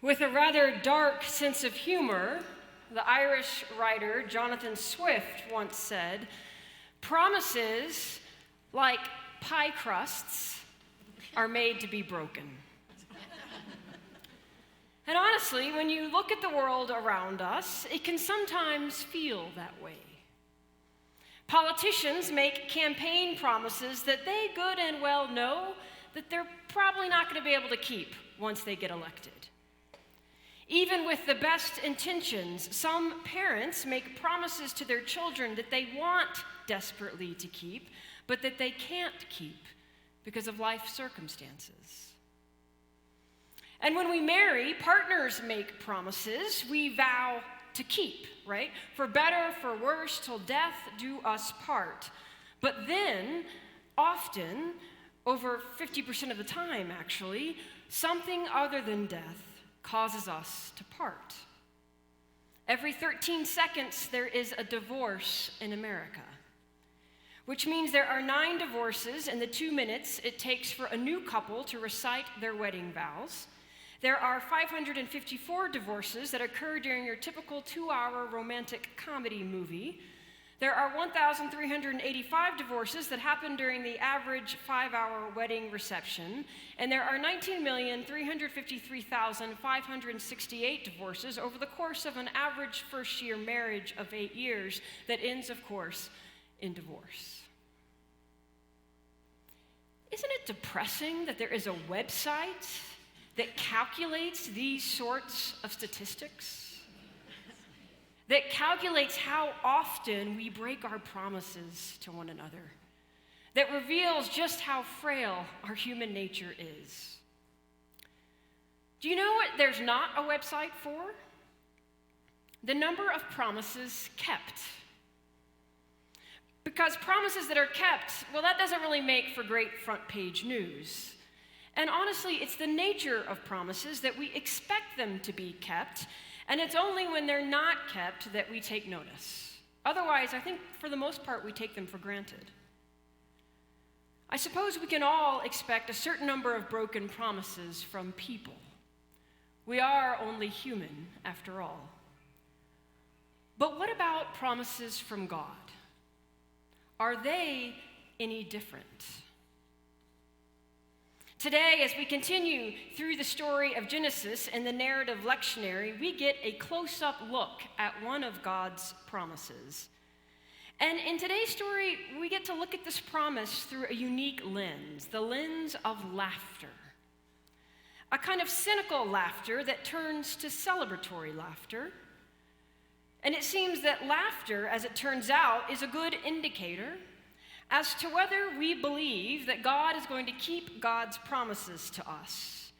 With a rather dark sense of humor, the Irish writer Jonathan Swift once said, "Promises, like pie crusts, are made to be broken." And honestly, when you look at the world around us, it can sometimes feel that way. Politicians make campaign promises that they good and well know that they're probably not going to be able to keep once they get elected. Even with the best intentions, some parents make promises to their children that they want desperately to keep, but that they can't keep because of life circumstances. And when we marry, partners make promises we vow to keep, right? For better, for worse, till death do us part. But then, often, over 50% of the time actually, something other than death causes us to part. Every 13 seconds, there is a divorce in America, which means there are 9 divorces in the 2 minutes it takes for a new couple to recite their wedding vows. There are 554 divorces that occur during your typical 2-hour romantic comedy movie. There are 1,385 divorces that happen during the average 5-hour wedding reception, and there are 19,353,568 divorces over the course of an average first-year marriage of 8 years that ends, of course, in divorce. Isn't it depressing that there is a website that calculates these sorts of statistics? That calculates how often we break our promises to one another, that reveals just how frail our human nature is. Do you know what there's not a website for? The number of promises kept. Because promises that are kept, well, that doesn't really make for great front page news. And honestly, it's the nature of promises that we expect them to be kept, and it's only when they're not kept that we take notice. Otherwise, I think for the most part, we take them for granted. I suppose we can all expect a certain number of broken promises from people. We are only human, after all. But what about promises from God? Are they any different? Today, as we continue through the story of Genesis and the narrative lectionary, we get a close-up look at one of God's promises. And in today's story, we get to look at this promise through a unique lens, the lens of laughter. A kind of cynical laughter that turns to celebratory laughter. And it seems that laughter, as it turns out, is a good indicator as to whether we believe that God is going to keep God's promises to us.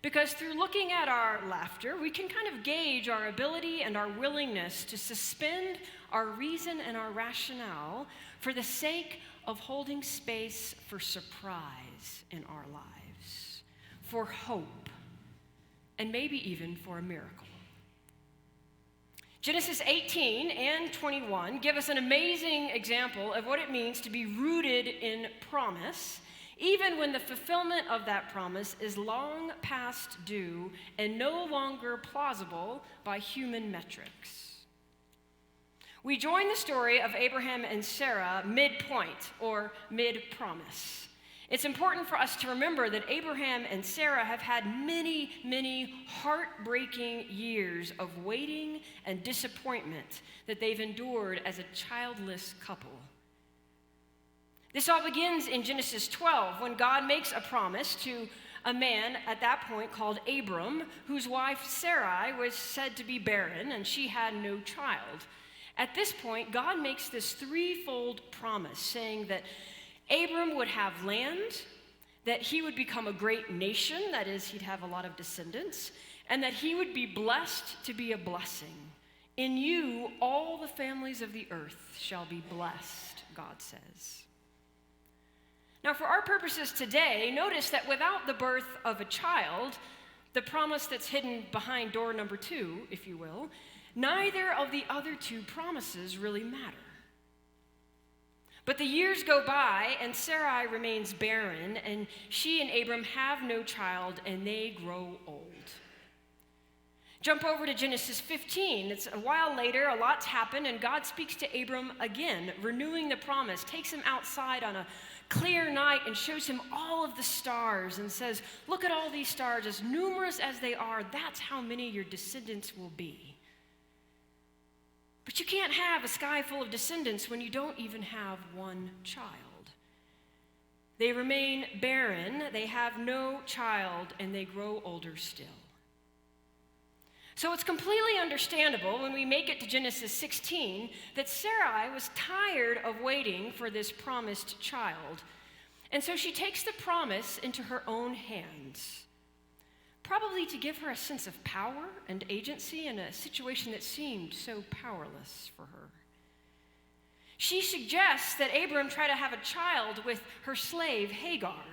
Because through looking at our laughter, we can kind of gauge our ability and our willingness to suspend our reason and our rationale for the sake of holding space for surprise in our lives, for hope, and maybe even for a miracle. Genesis 18 and 21 give us an amazing example of what it means to be rooted in promise, even when the fulfillment of that promise is long past due and no longer plausible by human metrics. We join the story of Abraham and Sarah midpoint, or mid-promise. It's important for us to remember that Abraham and Sarah have had many, many heartbreaking years of waiting and disappointment that they've endured as a childless couple. This all begins in Genesis 12 when God makes a promise to a man at that point called Abram, whose wife Sarai was said to be barren and she had no child. At this point, God makes this threefold promise, saying that Abram would have land, that he would become a great nation, that is, he'd have a lot of descendants, and that he would be blessed to be a blessing. In you, all the families of the earth shall be blessed, God says. Now, for our purposes today, notice that without the birth of a child, the promise that's hidden behind door number 2, if you will, neither of the other 2 promises really matter. But the years go by, and Sarai remains barren, and she and Abram have no child, and they grow old. Jump over to Genesis 15. It's a while later, a lot's happened, and God speaks to Abram again, renewing the promise, takes him outside on a clear night and shows him all of the stars and says, look at all these stars, as numerous as they are, that's how many your descendants will be. But you can't have a sky full of descendants when you don't even have one child. They remain barren, they have no child, and they grow older still. So it's completely understandable when we make it to Genesis 16 that Sarai was tired of waiting for this promised child. And so she takes the promise into her own hands, probably to give her a sense of power and agency in a situation that seemed so powerless for her. She suggests that Abram try to have a child with her slave Hagar.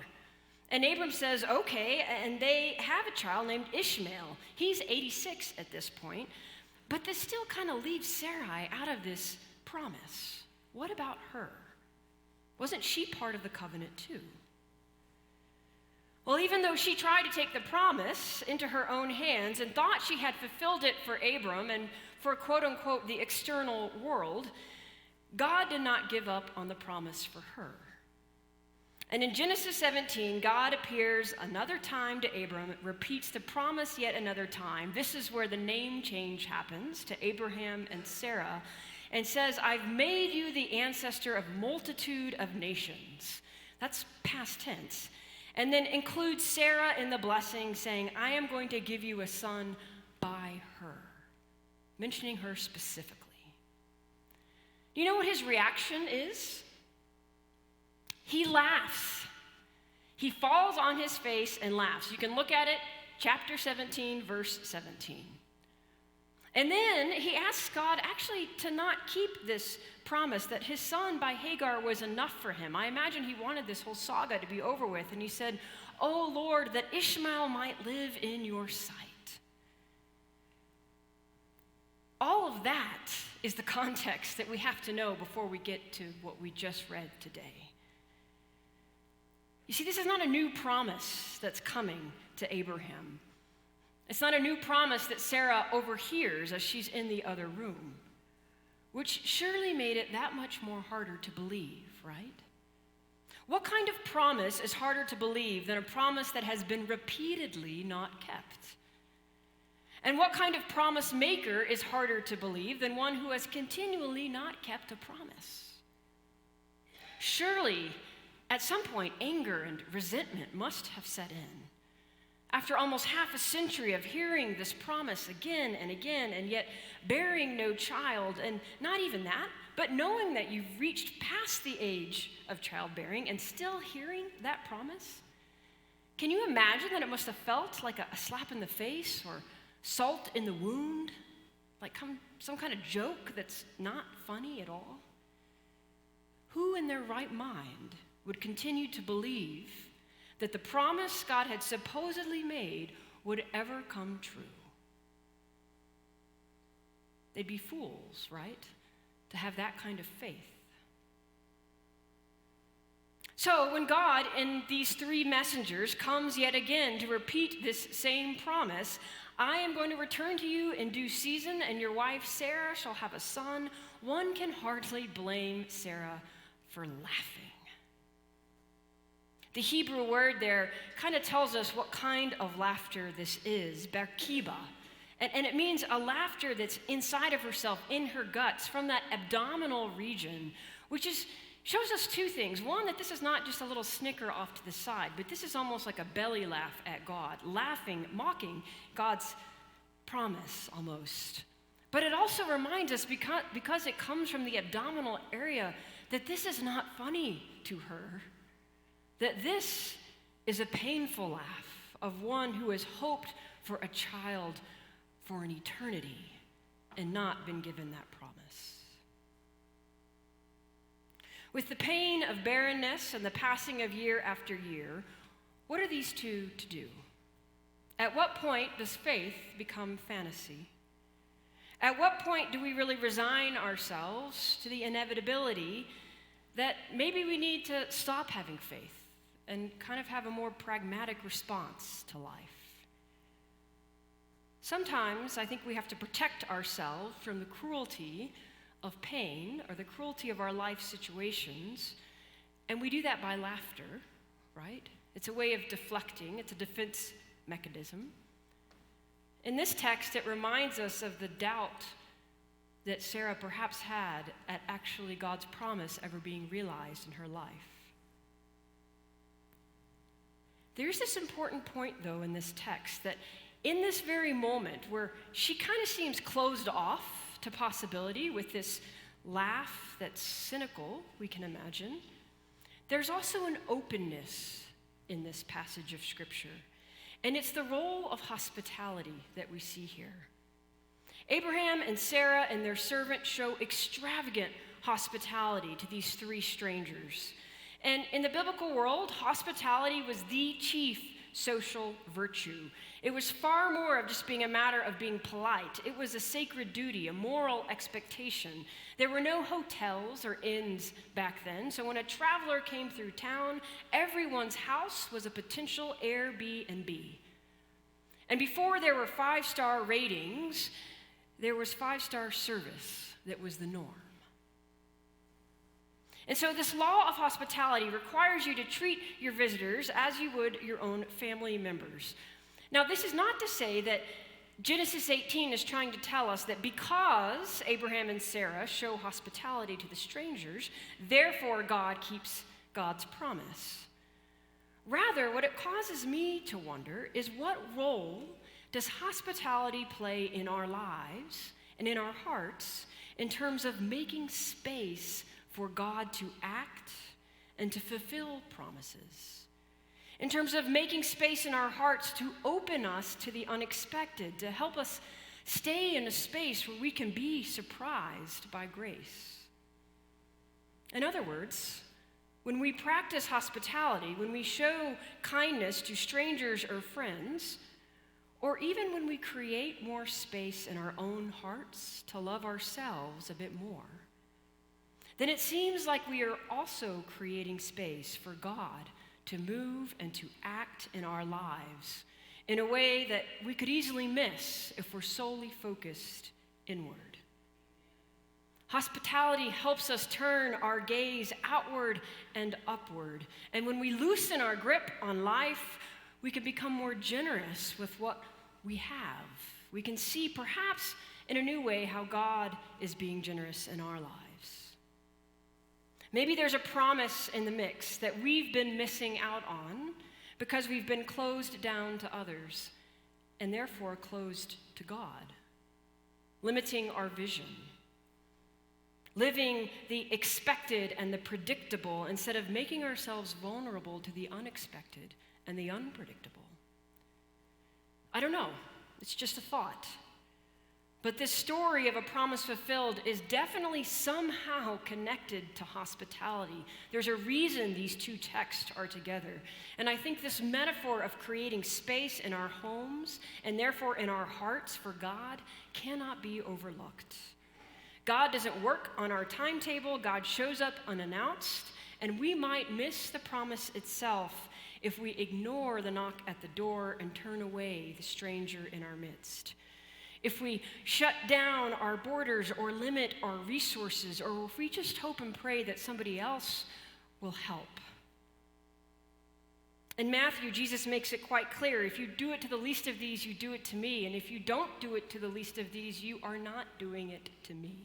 And Abram says, okay, and they have a child named Ishmael. He's 86 at this point, but this still kind of leaves Sarai out of this promise. What about her? Wasn't she part of the covenant too? Well, even though she tried to take the promise into her own hands and thought she had fulfilled it for Abram and for quote unquote the external world, God did not give up on the promise for her. And in Genesis 17, God appears another time to Abram, repeats the promise yet another time. This is where the name change happens to Abraham and Sarah, and says, I've made you the ancestor of multitude of nations. That's past tense. And then includes Sarah in the blessing, saying, I am going to give you a son by her, mentioning her specifically. Do you know what his reaction is? He laughs. He falls on his face and laughs. You can look at it, chapter 17, verse 17. And then he asks God actually to not keep this promise that his son by Hagar was enough for him. I imagine he wanted this whole saga to be over with. And he said, oh Lord, that Ishmael might live in your sight. All of that is the context that we have to know before we get to what we just read today. You see, this is not a new promise that's coming to Abraham. It's not a new promise that Sarah overhears as she's in the other room, which surely made it that much more harder to believe, right? What kind of promise is harder to believe than a promise that has been repeatedly not kept? And what kind of promise maker is harder to believe than one who has continually not kept a promise? Surely, at some point, anger and resentment must have set in. After almost half a century of hearing this promise again and again, and yet bearing no child, and not even that, but knowing that you've reached past the age of childbearing and still hearing that promise, can you imagine that it must have felt like a slap in the face or salt in the wound, like some kind of joke that's not funny at all? Who in their right mind would continue to believe that the promise God had supposedly made would ever come true? They'd be fools, right, to have that kind of faith. So when God, in these three messengers, comes yet again to repeat this same promise, I am going to return to you in due season, and your wife Sarah shall have a son, one can hardly blame Sarah for laughing. The Hebrew word there kind of tells us what kind of laughter this is, barkiba. And it means a laughter that's inside of herself, in her guts, from that abdominal region, which shows us two things. One, that this is not just a little snicker off to the side, but this is almost like a belly laugh at God, laughing, mocking God's promise almost. But it also reminds us, because it comes from the abdominal area, that this is not funny to her. That this is a painful laugh of one who has hoped for a child for an eternity and not been given that promise. With the pain of barrenness and the passing of year after year, what are these two to do? At what point does faith become fantasy? At what point do we really resign ourselves to the inevitability that maybe we need to stop having faith and kind of have a more pragmatic response to life? Sometimes I think we have to protect ourselves from the cruelty of pain or the cruelty of our life situations, and we do that by laughter, right? It's a way of deflecting. It's a defense mechanism. In this text, it reminds us of the doubt that Sarah perhaps had at actually God's promise ever being realized in her life. There's this important point, though, in this text that in this very moment where she kind of seems closed off to possibility with this laugh that's cynical, we can imagine, there's also an openness in this passage of Scripture. And it's the role of hospitality that we see here. Abraham and Sarah and their servant show extravagant hospitality to these three strangers. And in the biblical world, hospitality was the chief social virtue. It was far more of just being a matter of being polite. It was a sacred duty, a moral expectation. There were no hotels or inns back then, so when a traveler came through town, everyone's house was a potential Airbnb. And before there were 5-star ratings, there was 5-star service that was the norm. And so this law of hospitality requires you to treat your visitors as you would your own family members. Now, this is not to say that Genesis 18 is trying to tell us that because Abraham and Sarah show hospitality to the strangers, therefore God keeps God's promise. Rather, what it causes me to wonder is what role does hospitality play in our lives and in our hearts in terms of making space for God to act and to fulfill promises, in terms of making space in our hearts to open us to the unexpected, to help us stay in a space where we can be surprised by grace. In other words, when we practice hospitality, when we show kindness to strangers or friends, or even when we create more space in our own hearts to love ourselves a bit more, then it seems like we are also creating space for God to move and to act in our lives in a way that we could easily miss if we're solely focused inward. Hospitality helps us turn our gaze outward and upward. And when we loosen our grip on life, we can become more generous with what we have. We can see perhaps in a new way how God is being generous in our lives. Maybe there's a promise in the mix that we've been missing out on because we've been closed down to others and therefore closed to God, limiting our vision, living the expected and the predictable instead of making ourselves vulnerable to the unexpected and the unpredictable. I don't know. It's just a thought. But this story of a promise fulfilled is definitely somehow connected to hospitality. There's a reason these two texts are together. And I think this metaphor of creating space in our homes and therefore in our hearts for God cannot be overlooked. God doesn't work on our timetable. God shows up unannounced, and we might miss the promise itself if we ignore the knock at the door and turn away the stranger in our midst. If we shut down our borders or limit our resources, or if we just hope and pray that somebody else will help. In Matthew, Jesus makes it quite clear, if you do it to the least of these, you do it to me. And if you don't do it to the least of these, you are not doing it to me.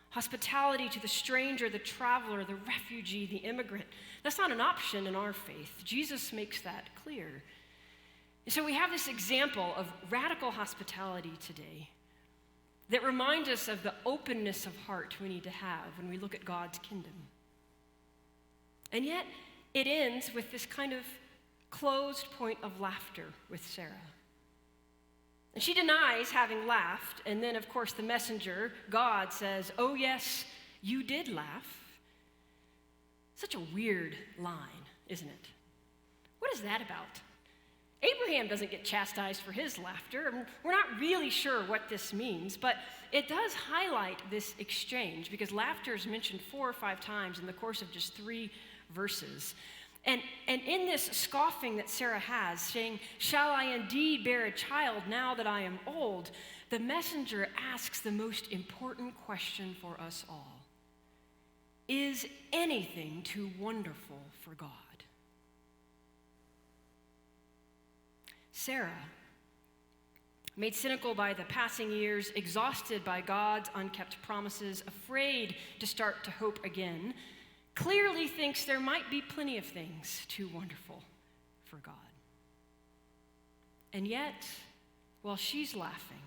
Hospitality to the stranger, the traveler, the refugee, the immigrant, that's not an option in our faith. Jesus makes that clear. And so we have this example of radical hospitality today that reminds us of the openness of heart we need to have when we look at God's kingdom. And yet, it ends with this kind of closed point of laughter with Sarah. And she denies having laughed, and then, of course, the messenger, God, says, "Oh, yes, you did laugh." Such a weird line, isn't it? What is that about? Abraham doesn't get chastised for his laughter. We're not really sure what this means, but it does highlight this exchange because laughter is mentioned 4 or 5 times in the course of just 3 verses. And in this scoffing that Sarah has, saying, "Shall I indeed bear a child now that I am old?" the messenger asks the most important question for us all. Is anything too wonderful for God? Sarah, made cynical by the passing years, exhausted by God's unkept promises, afraid to start to hope again, clearly thinks there might be plenty of things too wonderful for God. And yet, while she's laughing,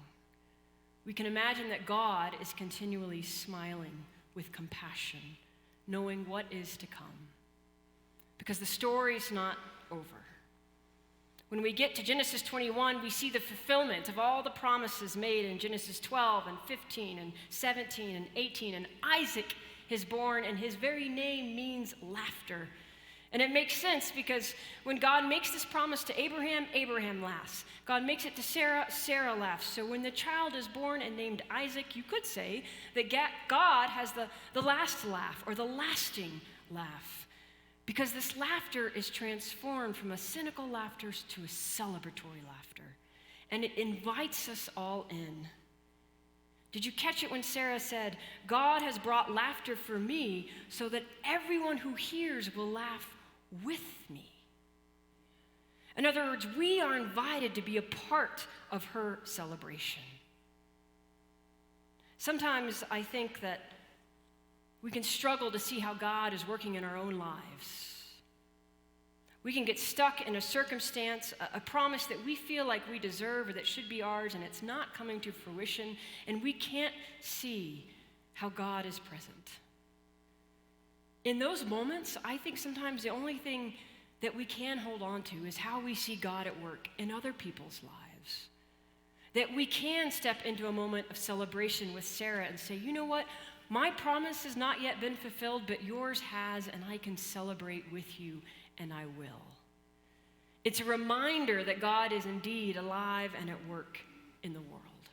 we can imagine that God is continually smiling with compassion, knowing what is to come. Because the story's not over. When we get to Genesis 21, we see the fulfillment of all the promises made in Genesis 12 and 15 and 17 and 18. And Isaac is born, and his very name means laughter. And it makes sense because when God makes this promise to Abraham, Abraham laughs. God makes it to Sarah, Sarah laughs. So when the child is born and named Isaac, you could say that God has the last laugh, or the lasting laugh. Because this laughter is transformed from a cynical laughter to a celebratory laughter. And it invites us all in. Did you catch it when Sarah said, "God has brought laughter for me so that everyone who hears will laugh with me"? In other words, we are invited to be a part of her celebration. Sometimes I think that we can struggle to see how God is working in our own lives. We can get stuck in a circumstance, a promise that we feel like we deserve or that should be ours, and it's not coming to fruition, and we can't see how God is present. In those moments, I think sometimes the only thing that we can hold on to is how we see God at work in other people's lives. That we can step into a moment of celebration with Sarah and say, "You know what? My promise has not yet been fulfilled, but yours has, and I can celebrate with you, and I will." It's a reminder that God is indeed alive and at work in the world.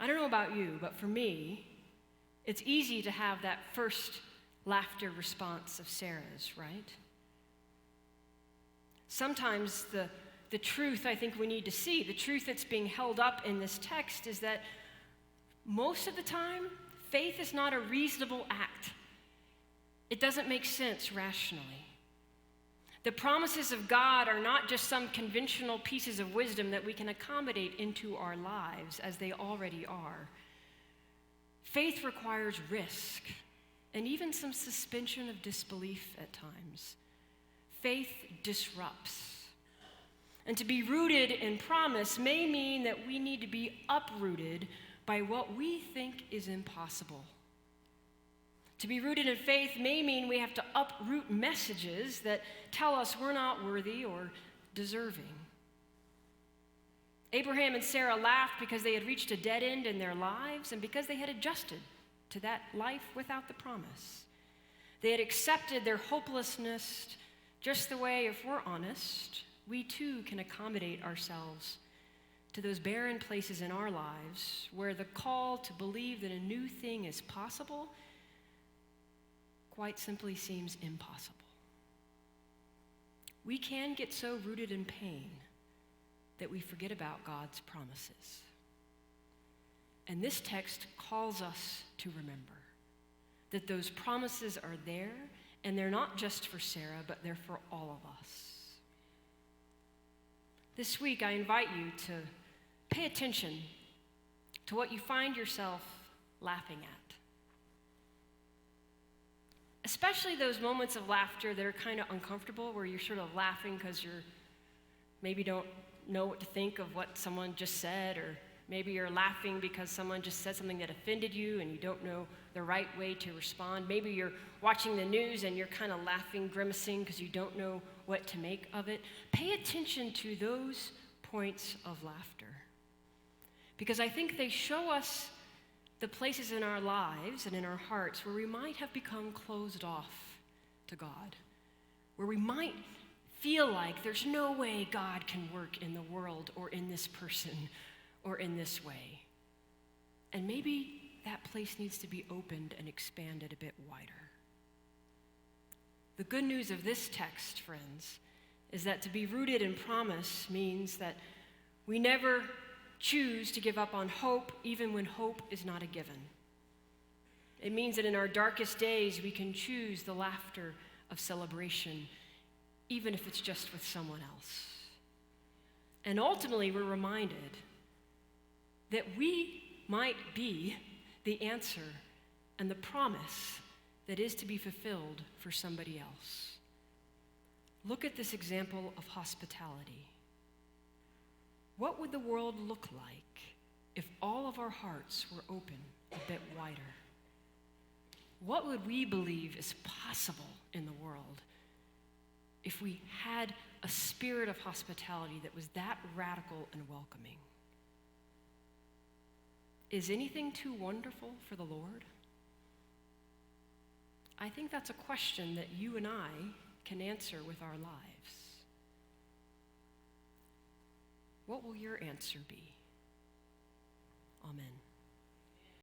I don't know about you, but for me, it's easy to have that first laughter response of Sarah's, right? Sometimes the truth I think we need to see, the truth that's being held up in this text, is that most of the time, faith is not a reasonable act. It doesn't make sense rationally. The promises of God are not just some conventional pieces of wisdom that we can accommodate into our lives, as they already are. Faith requires risk and even some suspension of disbelief at times. Faith disrupts. And to be rooted in promise may mean that we need to be uprooted by what we think is impossible. To be rooted in faith may mean we have to uproot messages that tell us we're not worthy or deserving. Abraham and Sarah laughed because they had reached a dead end in their lives and because they had adjusted to that life without the promise. They had accepted their hopelessness just the way, if we're honest, we too can accommodate ourselves to those barren places in our lives where the call to believe that a new thing is possible quite simply seems impossible. We can get so rooted in pain that we forget about God's promises. And this text calls us to remember that those promises are there, and they're not just for Sarah, but they're for all of us. This week, I invite you to pay attention to what you find yourself laughing at. Especially those moments of laughter that are kind of uncomfortable, where you're sort of laughing because you're maybe don't know what to think of what someone just said, or maybe you're laughing because someone just said something that offended you and you don't know the right way to respond. Maybe you're watching the news and you're kind of laughing, grimacing because you don't know what to make of it. Pay attention to those points of laughter, because I think they show us the places in our lives and in our hearts where we might have become closed off to God, where we might feel like there's no way God can work in the world or in this person or in this way. And maybe that place needs to be opened and expanded a bit wider. The good news of this text, friends, is that to be rooted in promise means that we never choose to give up on hope, even when hope is not a given. It means that in our darkest days, we can choose the laughter of celebration, even if it's just with someone else. And ultimately, we're reminded that we might be the answer and the promise that is to be fulfilled for somebody else. Look at this example of hospitality. What would the world look like if all of our hearts were open a bit wider? What would we believe is possible in the world if we had a spirit of hospitality that was that radical and welcoming? Is anything too wonderful for the Lord? I think that's a question that you and I can answer with our lives. What will your answer be?